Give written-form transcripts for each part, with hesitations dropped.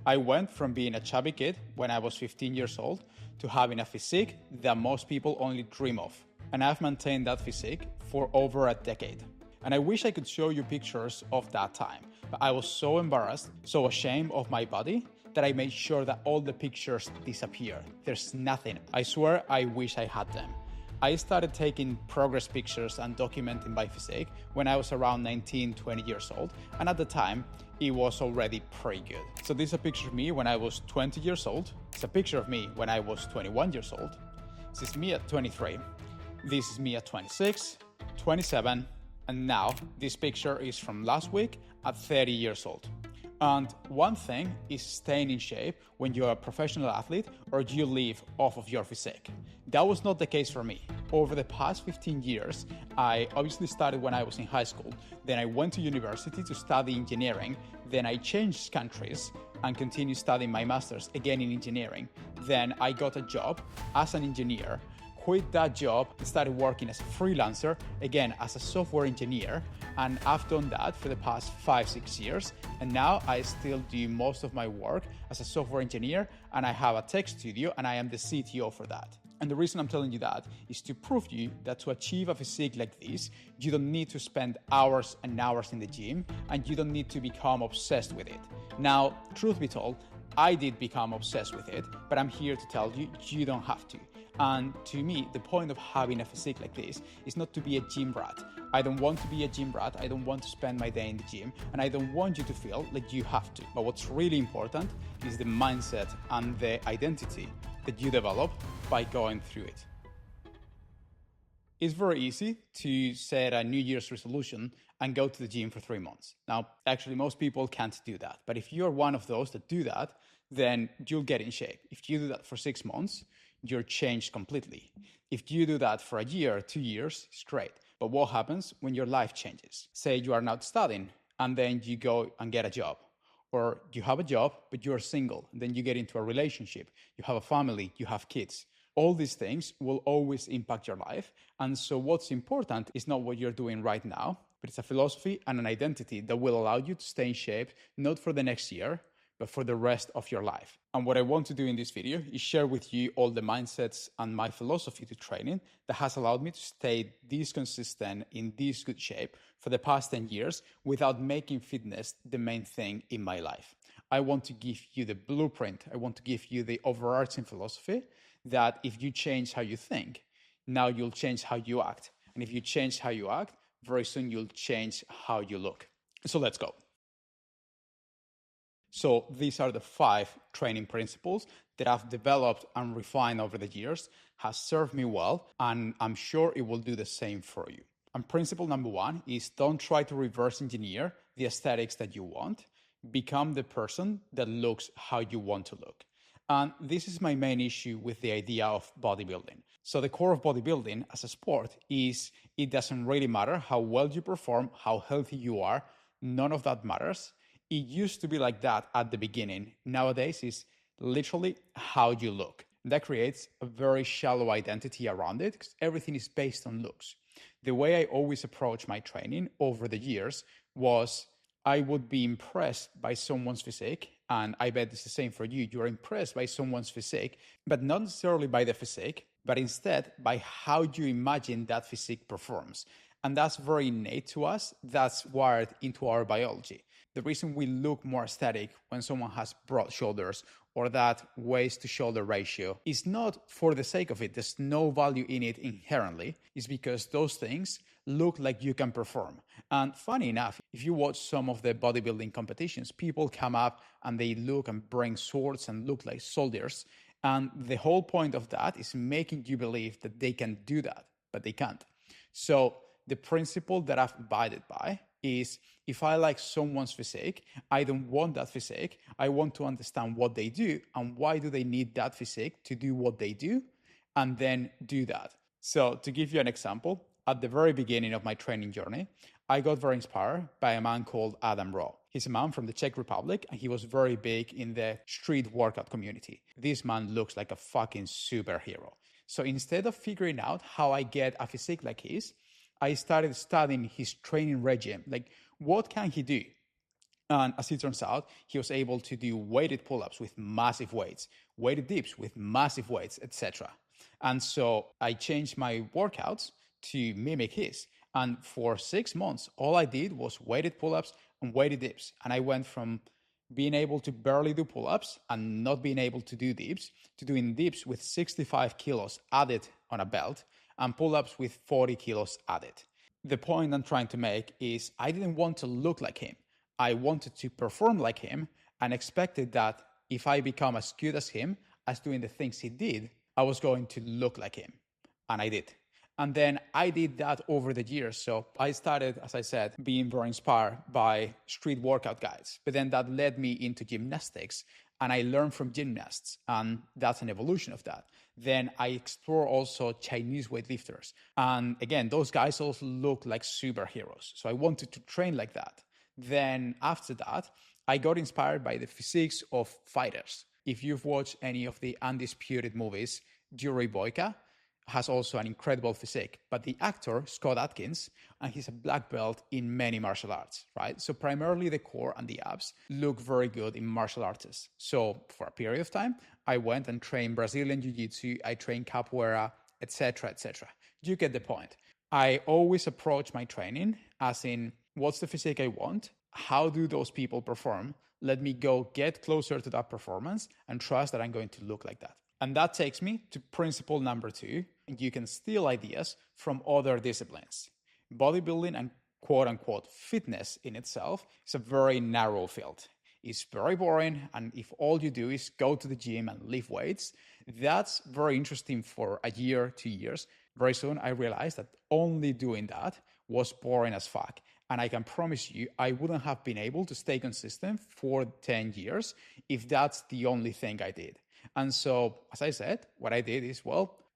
I went from being a chubby kid when I was 15 years old to having a physique that most people only dream of. And I've maintained that physique for over a decade. And I wish I could show you pictures of that time, but I was so embarrassed, so ashamed of my body, that I made sure that all the pictures disappear. There's nothing. I swear I wish I had them. I started taking progress pictures and documenting my physique when I was around 19, 20 years old, and at the time, it was already pretty good. So this is a picture of me when I was 20 years old. It's a picture of me when I was 21 years old. This is me at 23. This is me at 26, 27, and now this picture is from last week at 30 years old. And one thing is staying in shape when you're a professional athlete or you live off of your physique. That was not the case for me. Over the past 15 years, I obviously started when I was in high school. Then I went to university to study engineering. Then I changed countries and continued studying my master's again in engineering. Then I got a job as an engineer, quit that job and started working as a freelancer, again as a software engineer, and I've done that for the past 5-6 years, and now I still do most of my work as a software engineer, and I have a tech studio and I am the CTO for that. And the reason I'm telling you that is to prove to you that to achieve a physique like this, you don't need to spend hours and hours in the gym, and you don't need to become obsessed with it. Now, truth be told, I did become obsessed with it, but I'm here to tell you, you don't have to. And to me, the point of having a physique like this is not to be a gym rat. I don't want to be a gym rat. I don't want to spend my day in the gym, and I don't want you to feel like you have to. But what's really important is the mindset and the identity that you develop by going through it. It's very easy to set a New Year's resolution and go to the gym for 3 months. Now, actually, most people can't do that. But if you're one of those that do that, then you'll get in shape. If you do that for 6 months, you're changed completely. If you do that for a year, 2 years, it's great. But what happens when your life changes? Say you are now studying and then you go and get a job. Or you have a job, but you're single. And then you get into a relationship. You have a family, you have kids. All these things will always impact your life. And so what's important is not what you're doing right now, but it's a philosophy and an identity that will allow you to stay in shape, not for the next year, but for the rest of your life. And what I want to do in this video is share with you all the mindsets and my philosophy to training that has allowed me to stay this consistent in this good shape for the past 10 years without making fitness the main thing in my life. I want to give you the blueprint. I want to give you the overarching philosophy that if you change how you think, now you'll change how you act. And if you change how you act, very soon you'll change how you look. So let's go. So these are the 5 training principles that I've developed and refined over the years, has served me well, and I'm sure it will do the same for you. And principle number 1 is don't try to reverse engineer the aesthetics that you want. Become the person that looks how you want to look. And this is my main issue with the idea of bodybuilding. So the core of bodybuilding as a sport is it doesn't really matter how well you perform, how healthy you are. None of that matters. It used to be like that at the beginning. Nowadays, it's literally how you look. That creates a very shallow identity around it because everything is based on looks. The way I always approach my training over the years was I would be impressed by someone's physique, and I bet it's the same for you. You're impressed by someone's physique, but not necessarily by the physique, but instead by how you imagine that physique performs. And that's very innate to us. That's wired into our biology. The reason we look more aesthetic when someone has broad shoulders or that waist to shoulder ratio is not for the sake of it. There's no value in it inherently. It's because those things look like you can perform. And funny enough, if you watch some of the bodybuilding competitions, people come up and they look and bring swords and look like soldiers. And the whole point of that is making you believe that they can do that, but they can't. So the principle that I've abided by is if I like someone's physique, I don't want that physique. I want to understand what they do and why do they need that physique to do what they do, and then do that. So to give you an example, at the very beginning of my training journey, I got very inspired by a man called Adam Raw. He's a man from the Czech Republic, and he was very big in the street workout community. This man looks like a fucking superhero. So instead of figuring out how I get a physique like his, I started studying his training regime. Like, what can he do? And as it turns out, he was able to do weighted pull-ups with massive weights, weighted dips with massive weights, etc. And so I changed my workouts to mimic his. And for 6 months, all I did was weighted pull-ups and weighted dips. And I went from being able to barely do pull-ups and not being able to do dips to doing dips with 65 kilos added on a belt and pull-ups with 40 kilos added. The point I'm trying to make is I didn't want to look like him. I wanted to perform like him and expected that if I become as good as him, as doing the things he did, I was going to look like him. And I did. And then I did that over the years. So I started, as I said, being very inspired by street workout guys. But then that led me into gymnastics. And I learned from gymnasts. And that's an evolution of that. Then I explore also Chinese weightlifters. And again, those guys also look like superheroes. So I wanted to train like that. Then after that, I got inspired by the physiques of fighters. If you've watched any of the Undisputed movies, Yuri Boyka has also an incredible physique. But the actor, Scott Adkins, and he's a black belt in many martial arts, right? So primarily the core and the abs look very good in martial artists. So for a period of time, I went and trained Brazilian Jiu-Jitsu, I trained Capoeira, etc., etc. You get the point. I always approach my training as in, what's the physique I want? How do those people perform? Let me go get closer to that performance and trust that I'm going to look like that. And that takes me to principle number 2. You can steal ideas from other disciplines. Bodybuilding and quote unquote fitness in itself is a very narrow field. It's very boring. And if all you do is go to the gym and lift weights, that's very interesting for a year, 2 years. Very soon I realized that only doing that was boring as fuck. And I can promise you, I wouldn't have been able to stay consistent for 10 years if that's the only thing I did. And so, as I said, what I did is,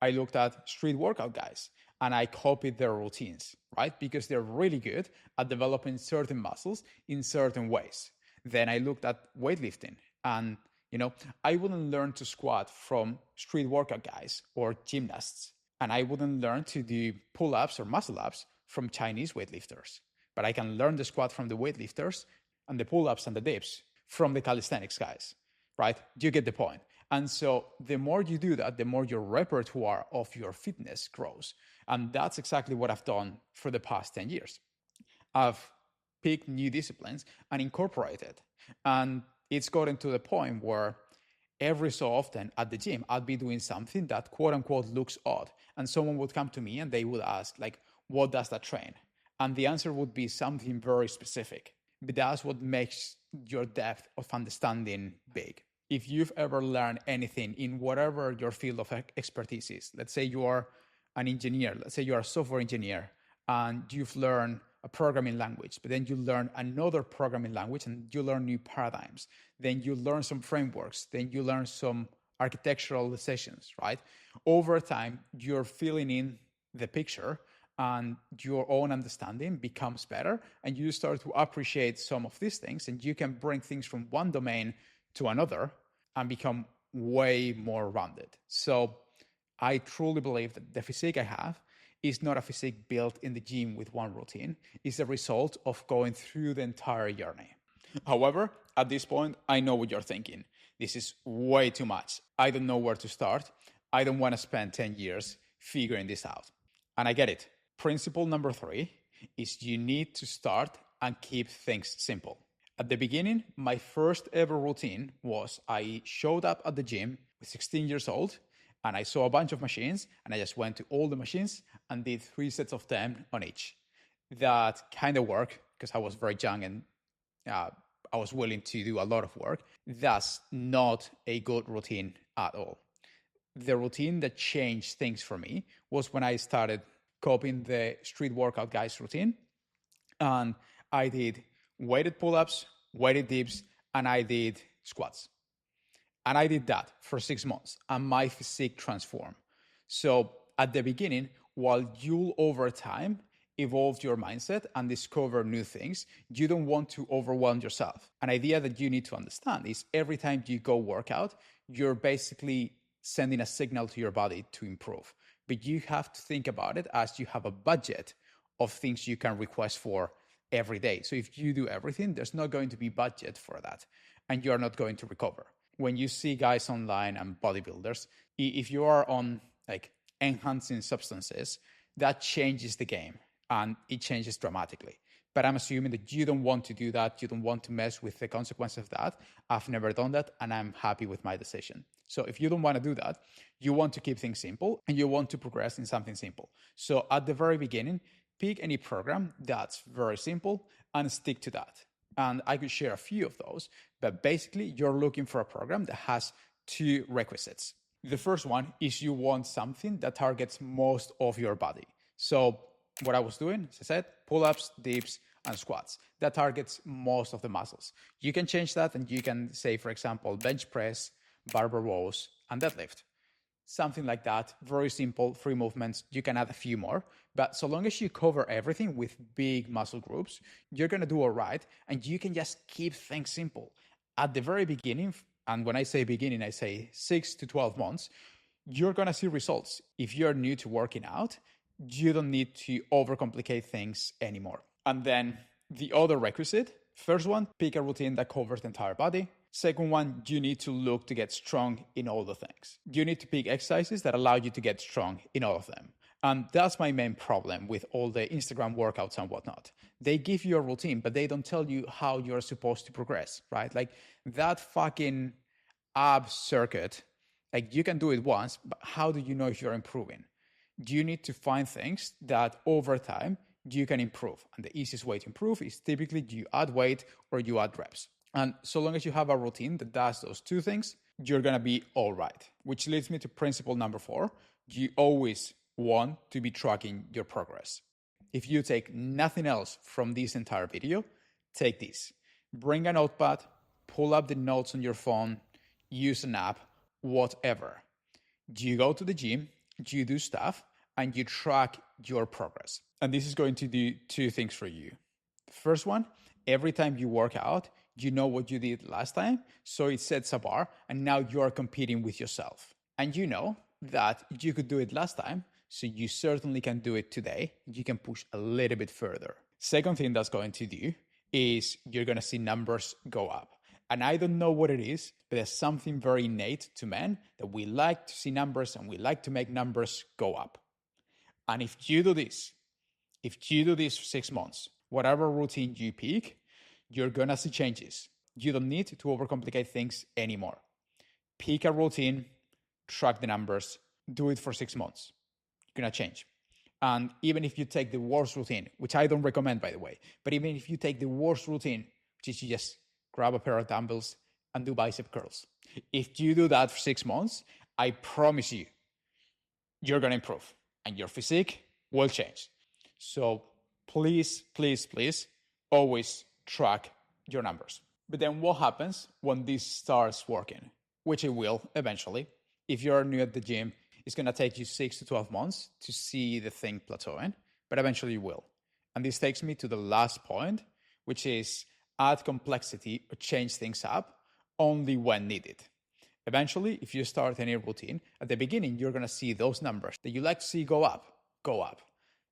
I looked at street workout guys and I copied their routines, right? Because they're really good at developing certain muscles in certain ways. Then I looked at weightlifting and, I wouldn't learn to squat from street workout guys or gymnasts. And I wouldn't learn to do pull-ups or muscle-ups from Chinese weightlifters. But I can learn the squat from the weightlifters and the pull-ups and the dips from the calisthenics guys, right? You get the point. And so the more you do that, the more your repertoire of your fitness grows. And that's exactly what I've done for the past 10 years. I've picked new disciplines and incorporated. And it's gotten to the point where every so often at the gym, I'd be doing something that quote unquote looks odd. And someone would come to me and they would ask, what does that train? And the answer would be something very specific. But that's what makes your depth of understanding big. If you've ever learned anything in whatever your field of expertise is, let's say you are an engineer, let's say you are a software engineer, and you've learned a programming language, but then you learn another programming language and you learn new paradigms, then you learn some frameworks, then you learn some architectural decisions, right? Over time, you're filling in the picture and your own understanding becomes better and you start to appreciate some of these things and you can bring things from one domain to another and become way more rounded. So I truly believe that the physique I have is not a physique built in the gym with one routine. It's a result of going through the entire journey. However, at this point, I know what you're thinking. This is way too much. I don't know where to start. I don't want to spend 10 years figuring this out. And I get it. Principle number 3 is you need to start and keep things simple. At the beginning, my first ever routine was I showed up at the gym with 16 years old and I saw a bunch of machines and I just went to all the machines and did 3 sets of 10 on each. That kind of worked because I was very young and I was willing to do a lot of work. That's not a good routine at all. The routine that changed things for me was when I started copying the street workout guys routine. And I did weighted pull-ups, weighted dips, and I did squats. And I did that for 6 months and my physique transformed. So at the beginning, while you'll over time evolve your mindset and discover new things, you don't want to overwhelm yourself. An idea that you need to understand is every time you go work out, you're basically sending a signal to your body to improve. But you have to think about it as you have a budget of things you can request for every day. So if you do everything, there's not going to be budget for that, and you're not going to recover. When you see guys online and bodybuilders, if you are on like enhancing substances, that changes the game and it changes dramatically. But I'm assuming that you don't want to do that. You don't want to mess with the consequences of that. I've never done that, and I'm happy with my decision. So if you don't want to do that, you want to keep things simple and you want to progress in something simple. So at the very beginning, pick any program that's very simple and stick to that. And I could share a few of those, but basically you're looking for a program that has two requisites. The first one is you want something that targets most of your body. So what I was doing, as I said, pull-ups, dips, and squats. That targets most of the muscles. You can change that and you can say, for example, bench press, barbell rows, and deadlift. Something like that, very simple, 3 movements. You can add a few more, but so long as you cover everything with big muscle groups, you're gonna do all right, and you can just keep things simple. At the very beginning, and when I say beginning, I say 6 to 12 months, you're gonna see results. If you're new to working out, you don't need to overcomplicate things anymore. And then the other requisite, first one, pick a routine that covers the entire body. Second one, you need to look to get strong in all the things. You need to pick exercises that allow you to get strong in all of them. And that's my main problem with all the Instagram workouts and whatnot. They give you a routine, but they don't tell you how you're supposed to progress, right? Like that fucking ab circuit, like you can do it once, but how do you know if you're improving? You need to find things that over time you can improve. And the easiest way to improve is typically you add weight or you add reps. And so long as you have a routine that does those two things, you're going to be all right. Which leads me to principle number 4. You always want to be tracking your progress. If you take nothing else from this entire video, take this. Bring a notepad, pull up the notes on your phone, use an app, whatever. You go to the gym, you do stuff, and you track your progress. And this is going to do 2 things for you. The first one, every time you work out, you know what you did last time, so it sets a bar, and now you are competing with yourself. And you know that you could do it last time, so you certainly can do it today. You can push a little bit further. Second thing that's going to do is you're going to see numbers go up. And I don't know what it is, but there's something very innate to men that we like to see numbers and we like to make numbers go up. And if you do this for 6 months, whatever routine you pick, you're going to see changes. You don't need to overcomplicate things anymore. Pick a routine, track the numbers, do it for 6 months. You're going to change. And even if you take the worst routine, which I don't recommend, by the way, but even if you take the worst routine, which is you just grab a pair of dumbbells and do bicep curls. If you do that for 6 months, I promise you, you're going to improve and your physique will change. So please, please, please, always track your numbers. But then what happens when this starts working? Which it will eventually. If you're new at the gym, it's going to take you 6 to 12 months to see the thing plateauing, but eventually you will. And this takes me to the last point, which is add complexity or change things up only when needed. Eventually, if you start any routine, at the beginning, you're going to see those numbers that you like to see go up.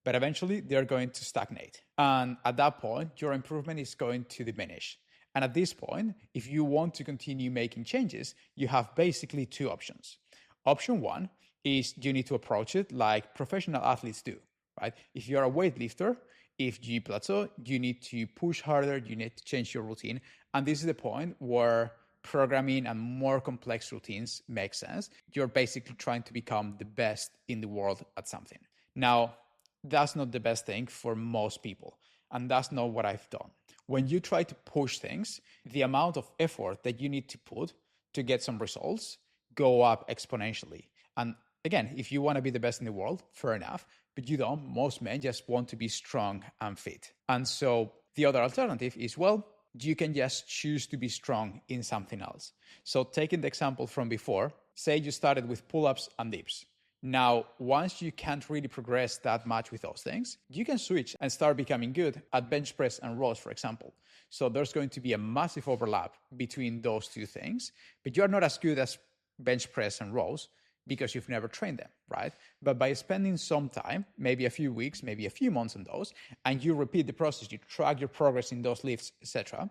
But eventually, they're going to stagnate. And at that point, your improvement is going to diminish. And at this point, if you want to continue making changes, you have basically 2 options. Option 1 is you need to approach it like professional athletes do, right? If you're a weightlifter, if you plateau, you need to push harder, you need to change your routine. And this is the point where programming and more complex routines make sense. You're basically trying to become the best in the world at something. Now, that's not the best thing for most people. And that's not what I've done. When you try to push things, the amount of effort that you need to put to get some results go up exponentially. And again, if you want to be the best in the world, fair enough, but you don't. Most men just want to be strong and fit. And so the other alternative is, well, you can just choose to be strong in something else. So taking the example from before, say you started with pull-ups and dips. Now, once you can't really progress that much with those things, you can switch and start becoming good at bench press and rows, for example. So there's going to be a massive overlap between those 2 things, but you're not as good as bench press and rows. because you've never trained them, right? But by spending some time, maybe a few weeks, maybe a few months on those, and you repeat the process, you track your progress in those lifts, etc.,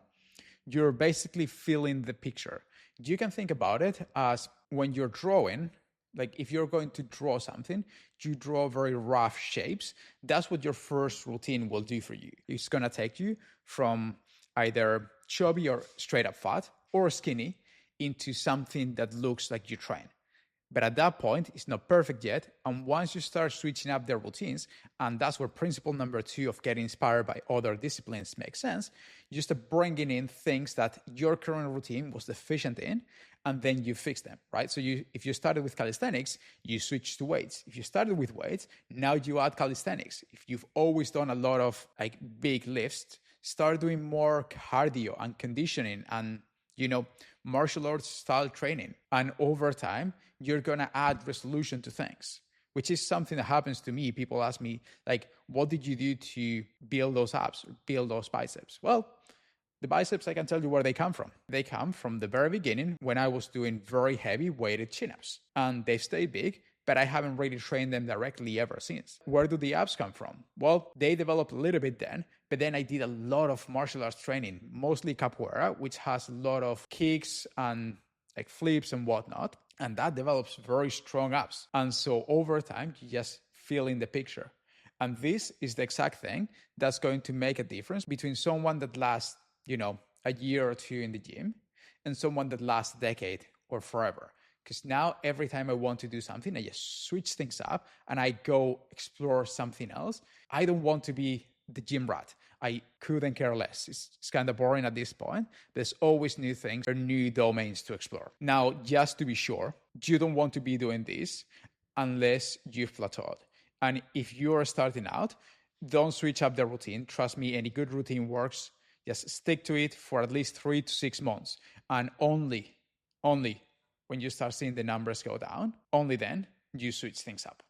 you're basically filling the picture. You can think about it as when you're drawing, like if you're going to draw something, you draw very rough shapes. That's what your first routine will do for you. It's going to take you from either chubby or straight up fat or skinny into something that looks like you train. But at that point, it's not perfect yet. And once you start switching up their routines, and that's where principle number 2 of getting inspired by other disciplines makes sense, you start bringing in things that your current routine was deficient in, and then you fix them, right? So if you started with calisthenics, you switch to weights. If you started with weights, now you add calisthenics. If you've always done a lot of like big lifts, start doing more cardio and conditioning and martial arts style training. And over time, you're going to add resolution to things, which is something that happens to me. People ask me, like, what did you do to build those abs or build those biceps? Well, the biceps, I can tell you where they come from. They come from the very beginning when I was doing very heavy weighted chin-ups. And they've stayed big, but I haven't really trained them directly ever since. Where do the abs come from? Well, they developed a little bit then, but then I did a lot of martial arts training, mostly capoeira, which has a lot of kicks and like flips and whatnot. And that develops very strong abs. And so over time, you just fill in the picture. And this is the exact thing that's going to make a difference between someone that lasts, a year or two in the gym and someone that lasts a decade or forever. Because now every time I want to do something, I just switch things up and I go explore something else. I don't want to be the gym rat. I couldn't care less. It's kind of boring at this point. There's always new things or new domains to explore. Now, just to be sure, you don't want to be doing this unless you've plateaued. And if you're starting out, don't switch up the routine. Trust me, any good routine works. Just stick to it for at least 3 to 6 months. And only when you start seeing the numbers go down, only then you switch things up.